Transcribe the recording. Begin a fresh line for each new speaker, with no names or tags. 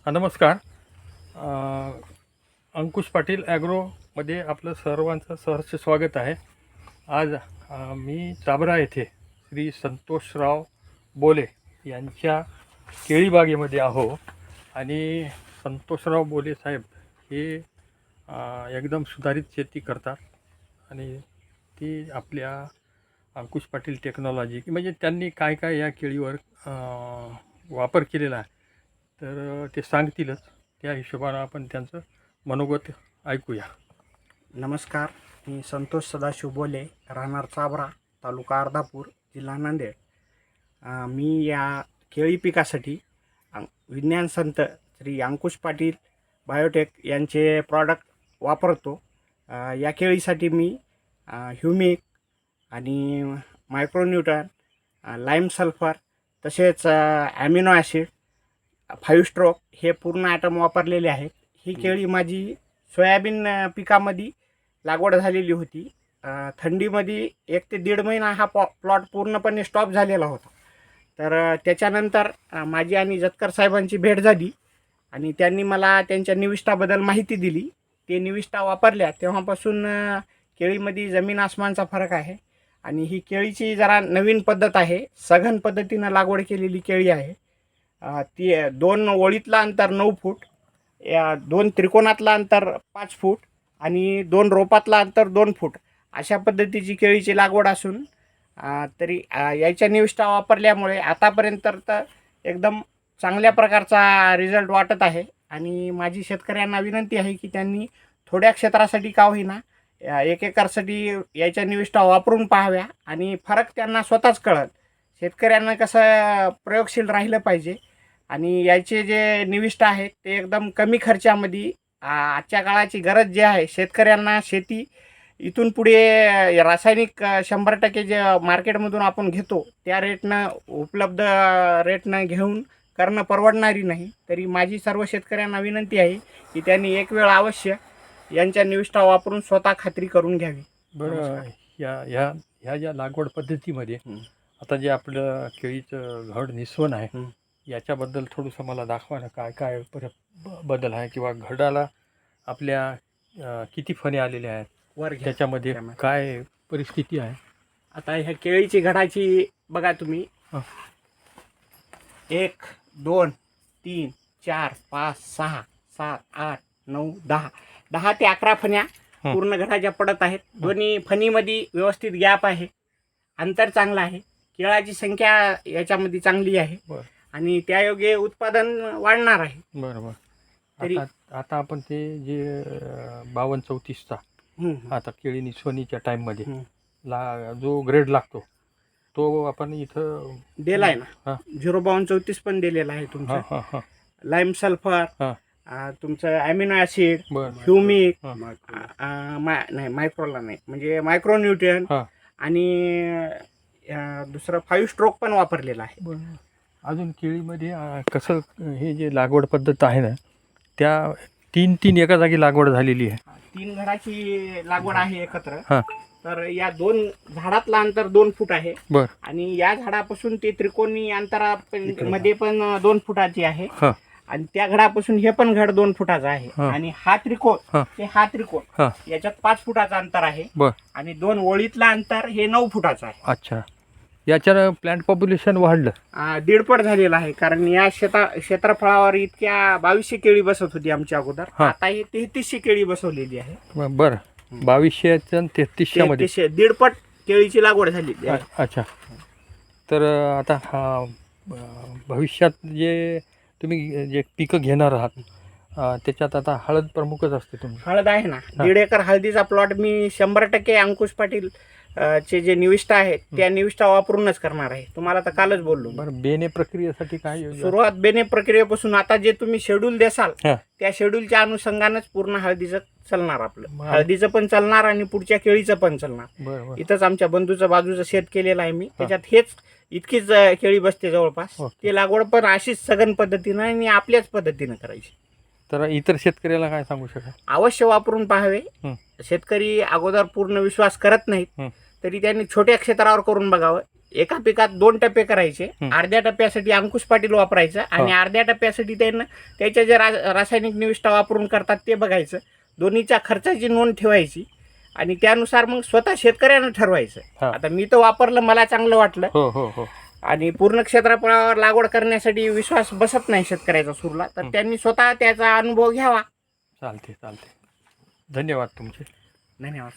नमस्कार. अंकुश पाटील ॲग्रोमध्ये आपलं सर्वांचं सहर्ष स्वागत आहे. आज मी चाबरा येथे श्री संतोषराव बोले यांच्या केळीबागेमध्ये आहो आणि संतोषराव बोले साहेब हे एकदम सुधारित शेती करतात आणि ती आपल्या अंकुश पाटील टेक्नॉलॉजी म्हणजे त्यांनी काय काय या केळीवर वापर केलेला आहे तर ते सांगतीलच. त्या हिशोबानं आपण त्यांचं मनोगत ऐकूया.
नमस्कार, मी संतोष सदाशिव बोले, राहणार चाबरा, तालुका अर्धापूर, जिल्हा नांदेड. मी या केळी पिकासाठी विज्ञान संत श्री अंकुश पाटील बायोटेक यांचे प्रॉडक्ट वापरतो. या केळीसाठी मी ह्युमिक आणि मायक्रोन्यूटन, लाईम सल्फर तसेच ॲमिनो ॲसिड 5 स्ट्रोक हे पूर्ण ॲटम वापरलेले आहेत. ही केळी माझी सोयाबीन पिकामध्ये लागवड झालेली होती. थंडीमध्ये 1 ते 1.5 महिना हा प्लॉट पूर्णपणे स्टॉप झालेला होता. तर त्याच्यानंतर माझी आणि जतकर साहेबांची भेट झाली आणि त्यांनी मला त्यांच्या निविष्ठाबद्दल माहिती दिली. ते निविष्ठा वापरल्या तेव्हापासून केळीमध्ये जमीन आसमानचा फरक आहे आणि ही केळीची जरा नवीन पद्धत आहे. सघन पद्धतीनं लागवड केलेली केळी आहे. ती 2 ओळीतला अंतर 9 फूट, 2 त्रिकोणातला अंतर 5 फूट आणि 2 रोपातला अंतर 2 फूट अशा पद्धतीची केळीची लागवड असून तरी याच्या निविष्ठा वापरल्यामुळे आतापर्यंत तर एकदम चांगल्या प्रकारचा रिझल्ट वाटत आहे. आणि माझी शेतकऱ्यांना विनंती आहे की त्यांनी थोड्या क्षेत्रासाठी का होईना 1 एकरसाठी याच्या निविष्ठा वापरून पाहाव्या आणि फरक त्यांना स्वतःच कळेल. शेतकऱ्यांना कसं प्रयोगशील राहिलं पाहिजे आणि याचे जे निविष्ठा आहेत ते एकदम कमी खर्चामध्ये आजच्या काळाची गरज जी आहे शेतकऱ्यांना शेती इथून पुढे रासायनिक 100% जे मार्केटमधून आपण घेतो त्या रेटनं उपलब्ध रेटनं घेऊन करणं परवडणारी नाही. तरी माझी सर्व शेतकऱ्यांना विनंती आहे की त्यांनी एक वेळ अवश्य यांच्या निविष्ठा वापरून स्वतः खात्री करून घ्यावी.
बरं, ह्या ज्या लागवड पद्धतीमध्ये आता जे आपलं केळीचं घड निस्वन आहे याच्याबद्दल थोडंसं मला दाखवा ना. काय काय बदल आहे किंवा घडाला आपल्या किती फणे आलेले आहेत
वर
त्याच्यामध्ये काय परिस्थिती आहे.
आता ह्या केळीची घडाची बघा तुम्ही 1 2 3 4 5 6 7 8 9 10 ते 11 फण्या पूर्ण घडाच्या पडत आहेत. दोन्ही फणीमध्ये व्यवस्थित गॅप आहे, अंतर चांगलं आहे, केळाची संख्या याच्यामध्ये चांगली आहे आणि त्यायोगे उत्पादन वाढणार आहे.
बरोबर. तरी आता आपण ते जे 52-34चा आता केळी निस्वनीच्या टाईममध्ये जो ग्रेड लागतो तो आपण इथं
दिलाय ना. 052-34 पण दिलेला आहे तुमचा. लाईम सल्फर, तुमचं ॲमिनो ॲसिड, ह्युमिक, नाही मायक्रोला नाही म्हणजे मायक्रोन्यूट्रियन आणि दुसरं 5 स्ट्रोक पण वापरलेला आहे.
अजून केळीमध्ये कसं हे जे लागवड पद्धत आहे ना त्या 3 एका जागी लागवड झालेली आहे.
3 घडाची लागवड आहे एकत्र. तर या 2 झाडातला अंतर 2 फूट आहे आणि या झाडापासून ते त्रिकोणी अंतरामध्ये पण 2 फुटाची आहे आणि त्या घडापासून हे पण घड 2 फुटाचा आहे आणि हा त्रिकोण ते हा त्रिकोण याच्यात 5 फुटाचं अंतर आहे आणि 2 ओळीतला अंतर हे 9 फुटाचं आहे.
अच्छा. याच्यानं प्लांट पॉप्युलेशन वाढलं
1.5 पट झालेलं आहे. कारण या क्षेत्रफळावर इतक्या 2200 केळी बसत होती आमच्या अगोदर. आता ही 3300 केळी बसवलेली आहे.
बरं. 2200 आणि 3300 मध्ये
1.5 पट केळीची लागवड झालेली आहे.
अच्छा. तर आता भविष्यात जे तुम्ही जे पिकं घेणार आहात त्याच्यात आता हळद प्रमुखच असते. तुम्ही
हळद आहे ना. 1.5 एकर हळदीचा प्लॉट मी 100% अंकुश पाटील चे जे निविष्ठा आहेत त्या निविष्ठा वापरूनच करणार आहे. तुम्हाला तर कालच बोललो.
बरं. बेने प्रक्रियेसाठी काय
सुरुवात बेने प्रक्रियेपासून आता जे तुम्ही शेड्यूल देसाल त्या शेड्यूलच्या अनुषंगानेच पूर्ण हळदीचं चालणार. आपलं हळदीचं पण चालणार आणि पुढच्या केळीचं पण चालणार. इथंच आमच्या बंधूचं बाजूचं शेत केलेलं आहे मी. त्याच्यात हेच इतकीच केळी बसते जवळपास. ती लागवड पण अशीच सघन पद्धतीनं आणि आपल्याच पद्धतीनं करायची.
तर इतर शेतकऱ्याला काय सांगू शकाल.
अवश्य वापरून पाहावे. शेतकरी अगोदर पूर्ण विश्वास करत नाहीत तरी त्यांनी छोट्या क्षेत्रावर करून बघावं. एका पिकात 2 टप्पे करायचे.
हं.
अर्ध्या टप्प्यासाठी अंकुश पाटील वापरायचं आणि अर्ध्या टप्प्यासाठी त्यांना त्याच्या जे रासायनिक निविष्ठा वापरून करतात ते बघायचं. दोन्हीच्या खर्चाची नोंद ठेवायची आणि त्यानुसार मग स्वतः शेतकऱ्यानं ठरवायचं.
हा.
आता मी तर वापरलं, मला चांगलं वाटलं
हो हो हो
आणि पूर्ण क्षेत्रफळावर लागवड करण्यासाठी विश्वास बसत नाही शेतकऱ्याचा सुरला, तर त्यांनी स्वतः त्याचा अनुभव घ्यावा.
चालते चालते. धन्यवाद तुमचे.
धन्यवाद.